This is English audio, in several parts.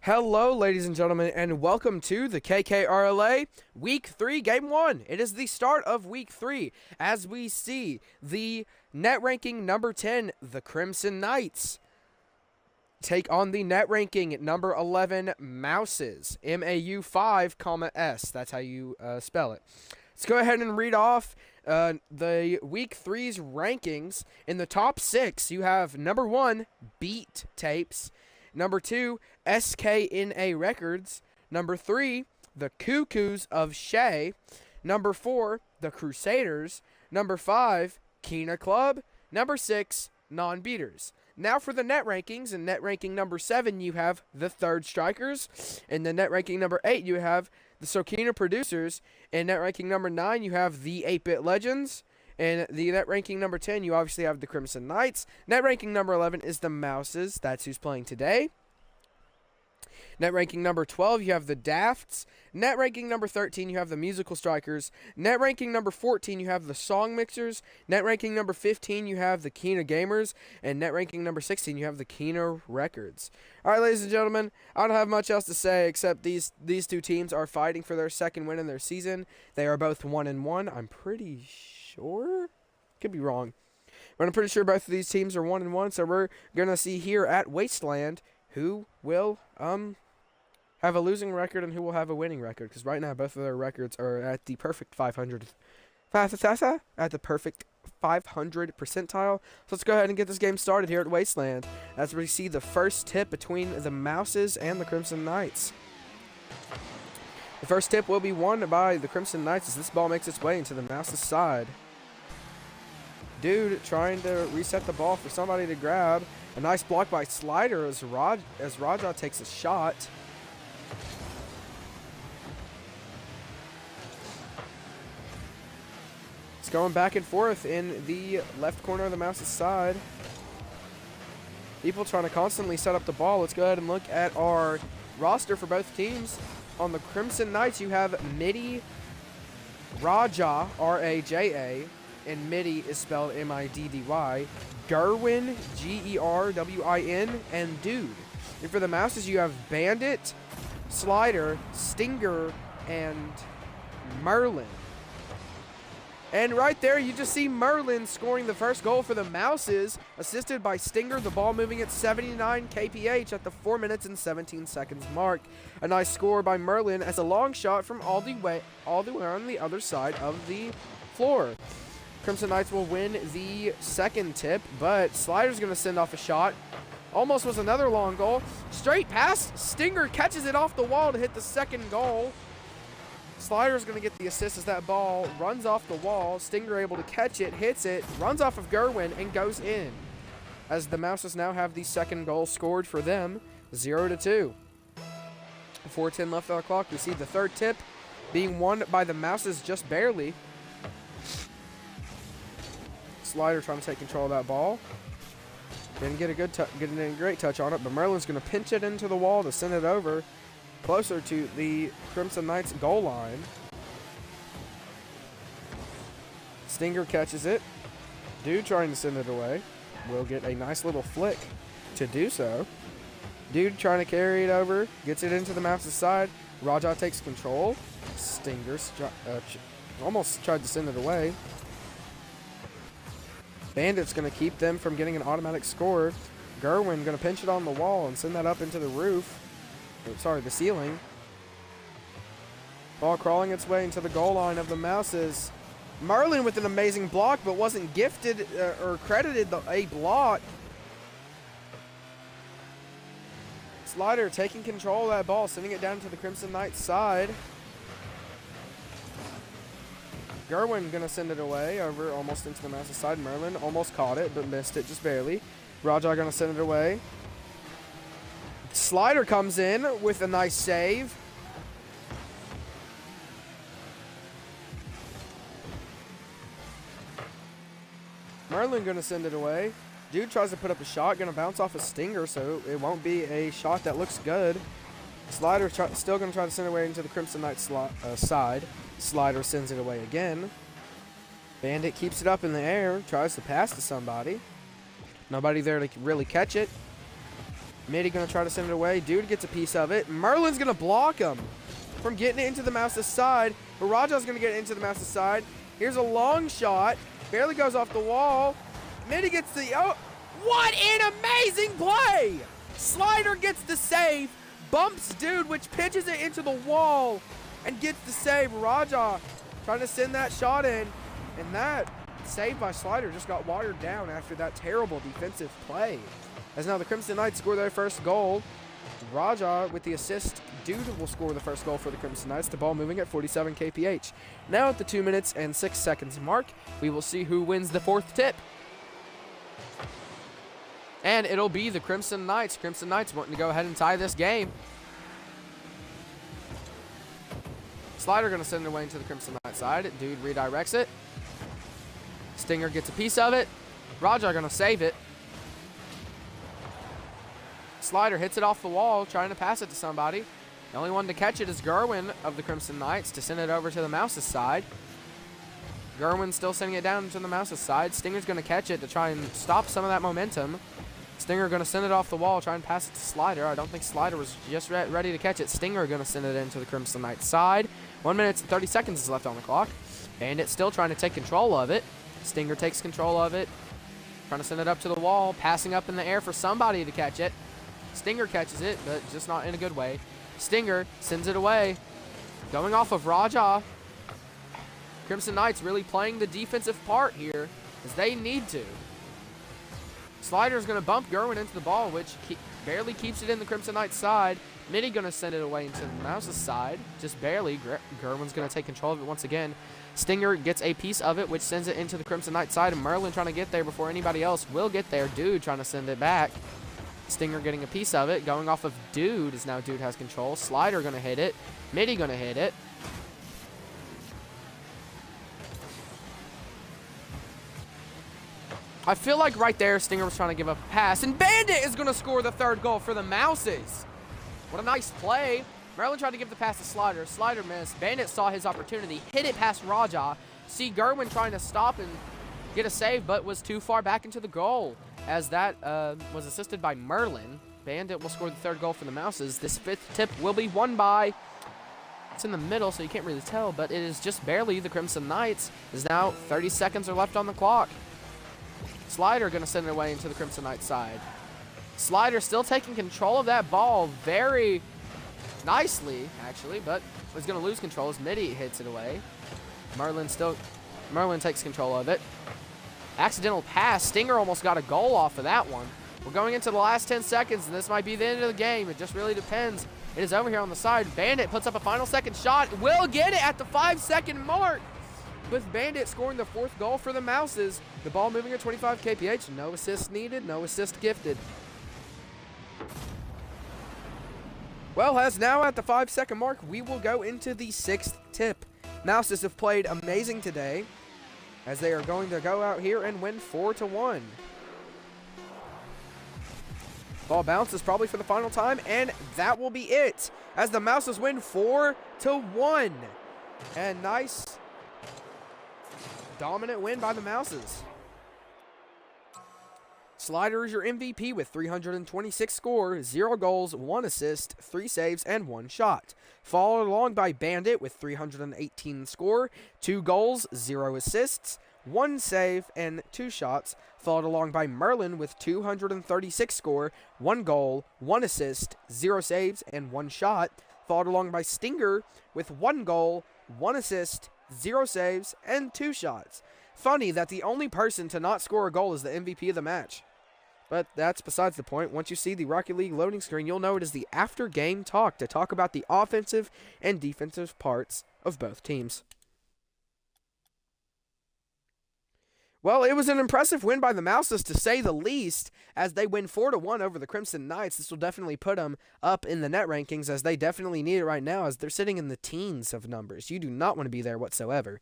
Hello, ladies and gentlemen, and welcome to the KKRLA Week 3 Game 1. It is the start of Week 3 as we see the net ranking number 10, the Crimson Knights, take on the net ranking number 11, Mau5's, MAU5, S. That's how you spell it. Let's go ahead and read off the Week 3's rankings. In the top 6, you have number 1, Beat Tapes. Number 2, SKNA Records. Number 3, the Cuckoos of Shea. Number 4, the Crusaders. Number 5, Kina Club. Number 6, Non-Beaters. Now for the net rankings. In net ranking number 7, you have the Third Strikers. In the net ranking number 8, you have the Sokina Producers. In net ranking number 9, you have the 8-Bit Legends. In the net ranking number 10, you obviously have the Crimson Knights. Net ranking number 11 is the Mau5's. That's who's playing today. Net ranking number 12, you have the Dafts. Net ranking number 13, you have the Musical Strikers. Net ranking number 14, you have the Song Mixers. Net ranking number 15, you have the Kina Gamers. And net ranking number 16, you have the Kina Records. All right, ladies and gentlemen, I don't have much else to say except these two teams are fighting for their second win in their season. They are both 1-1. I'm pretty sure. Could be wrong. But I'm pretty sure both of these teams are 1-1. So we're going to see here at Wasteland who will have a losing record and who will have a winning record, because right now both of their records are at the perfect 500 percentile. So let's go ahead and get this game started here at Wasteland as we see the first tip between the Mau5's and the Crimson Knights. The first tip will be won by the Crimson Knights as this ball makes its way into the Mau5's side. Dude trying to reset the ball for somebody to grab. A nice block by Slider as Raja takes a shot. It's going back and forth in the left corner of the Mau5's side. People trying to constantly set up the ball. Let's go ahead and look at our roster for both teams. On the Crimson Knights, you have Middy, Raja, R-A-J-A, and Middy is spelled M-I-D-D-Y, Gerwin, G-E-R-W-I-N, and Dude. And for the Mau5's, you have Bandit, Slider, Stinger, and Merlin. And right there, you just see Merlin scoring the first goal for the Mau5's, assisted by Stinger, the ball moving at 79 kph at the 4 minutes and 17 seconds mark. A nice score by Merlin as a long shot from all the way on the other side of the floor. Crimson Knights will win the second tip, but Slider's going to send off a shot. Almost was another long goal. Straight pass. Stinger catches it off the wall to hit the second goal. Slider's going to get the assist as that ball runs off the wall. Stinger able to catch it, hits it, runs off of Gerwin, and goes in. As the Mau5's now have the second goal scored for them, 0-2. 4:10 left on the clock. We see the third tip being won by the Mau5's just barely. Slider trying to take control of that ball. Didn't get a great touch on it, but Merlin's going to pinch it into the wall to send it over closer to the Crimson Knights goal line. Stinger catches it. Dude trying to send it away. Will get a nice little flick to do so. Dude trying to carry it over. Gets it into the Mau5's side. Raja takes control. Stinger almost tried to send it away. Bandit's going to keep them from getting an automatic score. Gerwin going to pinch it on the wall and send that up into the roof. Sorry, the ceiling. Ball crawling its way into the goal line of the Mau5's. Merlin with an amazing block, but wasn't gifted or credited a block. Slider taking control of that ball, sending it down to the Crimson Knights side. Gerwin going to send it away over almost into the Mau5's side. Merlin almost caught it, but missed it just barely. Raja going to send it away. Slider comes in with a nice save. Merlin going to send it away. Dude tries to put up a shot, going to bounce off a Stinger, so it won't be a shot that looks good. Slider still going to try to send it away into the Crimson Knights side. Slider sends it away again. Bandit keeps it up in the air, tries to pass to somebody. Nobody there to really catch it. Midi going to try to send it away. Dude gets a piece of it. Merlin's going to block him from getting it into the Mouse's side. But Raja's going to get it into the Mouse's side. Here's a long shot. Barely goes off the wall. Midi gets the... Oh, what an amazing play! Slider gets the save. Bumps Dude, which pitches it into the wall and gets the save. Raja trying to send that shot in. And that save by Slider just got watered down after that terrible defensive play. As now the Crimson Knights score their first goal. Raja with the assist. Dude will score the first goal for the Crimson Knights. The ball moving at 47 kph. Now at the 2 minutes and 6 seconds mark, we will see who wins the fourth tip. And it'll be the Crimson Knights. Crimson Knights wanting to go ahead and tie this game. Slider going to send it away into the Crimson Knights side. Dude redirects it. Stinger gets a piece of it. Raja going to save it. Slider hits it off the wall, trying to pass it to somebody. The only one to catch it is Gerwin of the Crimson Knights to send it over to the Mouse's side. Gerwin still sending it down to the Mouse's side. Stinger's going to catch it to try and stop some of that momentum. Stinger going to send it off the wall, try and pass it to Slider. I don't think Slider was just ready to catch it. Stinger going to send it into the Crimson Knights side. 1 minute and 30 seconds is left on the clock. Bandit still trying to take control of it. Stinger takes control of it. Trying to send it up to the wall. Passing up in the air for somebody to catch it. Stinger catches it, but just not in a good way. Stinger sends it away. Going off of Raja. Crimson Knights really playing the defensive part here, as they need to. Slider's going to bump Gerwin into the ball, which barely keeps it in the Crimson Knights side. Midi going to send it away into the Mouse's side. Just barely. Gerwin's going to take control of it once again. Stinger gets a piece of it, which sends it into the Crimson Knights side. And Merlin trying to get there before anybody else will get there. Dude trying to send it back. Stinger getting a piece of it. Going off of Dude, as now Dude has control. Slider going to hit it. Midi going to hit it. I feel like right there, Stinger was trying to give up a pass. And Bandit is going to score the third goal for the Mau5's. What a nice play. Merlin tried to give the pass to Slider. Slider missed. Bandit saw his opportunity. Hit it past Raja. See Gerwin trying to stop and get a save, but was too far back into the goal. As that was assisted by Merlin. Bandit will score the third goal for the Mau5's. This fifth tip will be won by... It's in the middle, so you can't really tell, but it is just barely the Crimson Knights. As now 30 seconds are left on the clock. Slider going to send it away into the Crimson Knights side. Slider still taking control of that ball very nicely, actually, but he's going to lose control as Midi hits it away. Merlin takes control of it. Accidental pass. Stinger almost got a goal off of that one. We're going into the last 10 seconds, and this might be the end of the game. It just really depends. It is over here on the side. Bandit puts up a final second shot. Will get it at the 5-second mark. With Bandit scoring the fourth goal for the Mau5's. The ball moving at 25 kph. No assist needed, no assist gifted. Well, as now at the 5-second mark, we will go into the sixth tip. Mau5's have played amazing today, as they are going to go out here and win 4-1. Ball bounces probably for the final time, and that will be it, as the Mau5's win 4-1. And nice dominant win by the Mau5's. Slider is your MVP with 326 score, 0 goals, 1 assist, 3 saves, and 1 shot. Followed along by Bandit with 318 score, 2 goals, 0 assists, 1 save, and 2 shots. Followed along by Merlin with 236 score, 1 goal, 1 assist, 0 saves, and 1 shot. Followed along by Stinger with 1 goal, 1 assist, 0 saves, and 2 shots. Funny that the only person to not score a goal is the MVP of the match. But that's besides the point. Once you see the Rocket League loading screen, you'll know it is the after-game talk to talk about the offensive and defensive parts of both teams. Well, it was an impressive win by the Mau5's, to say the least, as they win 4-1 over the Crimson Knights. This will definitely put them up in the net rankings, as they definitely need it right now, as they're sitting in the teens of numbers. You do not want to be there whatsoever,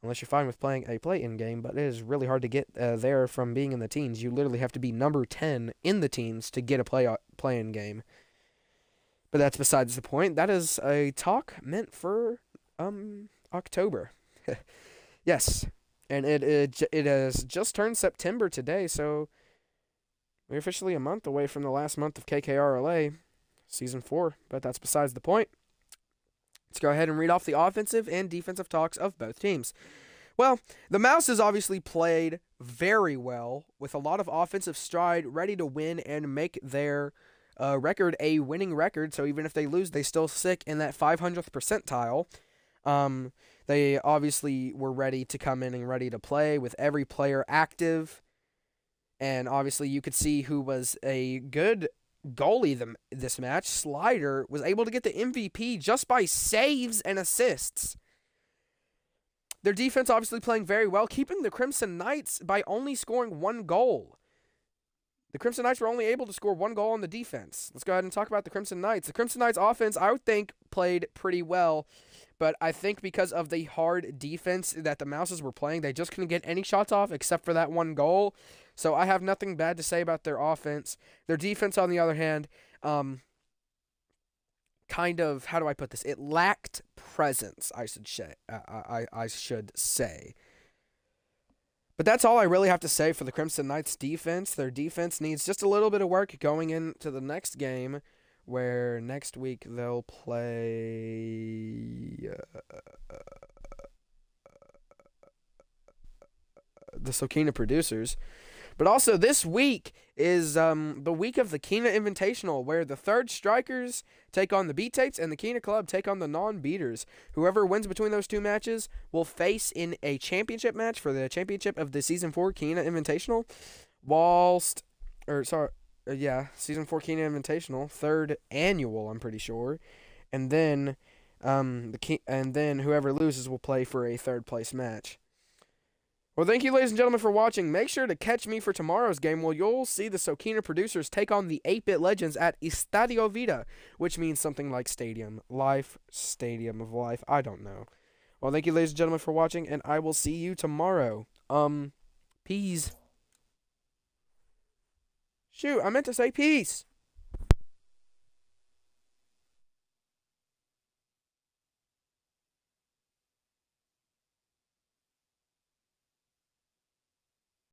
unless you're fine with playing a play-in game, but it is really hard to get there from being in the teens. You literally have to be number 10 in the teens to get a play-in game. But that's besides the point. That is a talk meant for October. Yes. And it has just turned September today, so We're officially a month away from the last month of KKRLA Season 4, but that's besides the point. Let's go ahead and read off the offensive and defensive talks of both teams. Well, the Mau5's obviously played very well with a lot of offensive stride, ready to win and make their record a winning record. So even if they lose, they still stick in that 500th percentile. They obviously were ready to come in and ready to play with every player active. And obviously you could see who was a good goalie this match. Slider was able to get the MVP just by saves and assists. Their defense obviously playing very well, keeping the Crimson Knights by only scoring 1 goal. The Crimson Knights were only able to score 1 goal on the defense. Let's go ahead and talk about the Crimson Knights. The Crimson Knights offense, I would think, played pretty well, but I think because of the hard defense that the Mau5's were playing, they just couldn't get any shots off except for that 1 goal. So I have nothing bad to say about their offense. Their defense, on the other hand, kind of, how do I put this? It lacked presence, I should say. But that's all I really have to say for the Crimson Knights defense. Their defense needs just a little bit of work going into the next game, where next week they'll play the Sokina Producers. But also this week is the week of the Kina Invitational, where the third strikers take on the Beat Tapes and the Kina Club take on the non-beaters. Whoever wins between those 2 matches will face in a championship match for the championship of the Season 4 Kina Invitational. Season 4 Kina Invitational, 3rd annual, I'm pretty sure. And then whoever loses will play for a 3rd place match. Well, thank you, ladies and gentlemen, for watching. Make sure to catch me for tomorrow's game, where you'll see the Sokina Producers take on the 8-Bit Legends at Estadio Vida, which means something like Stadium of Life. I don't know. Well, thank you, ladies and gentlemen, for watching, and I will see you tomorrow. Peace. Shoot, I meant to say peace.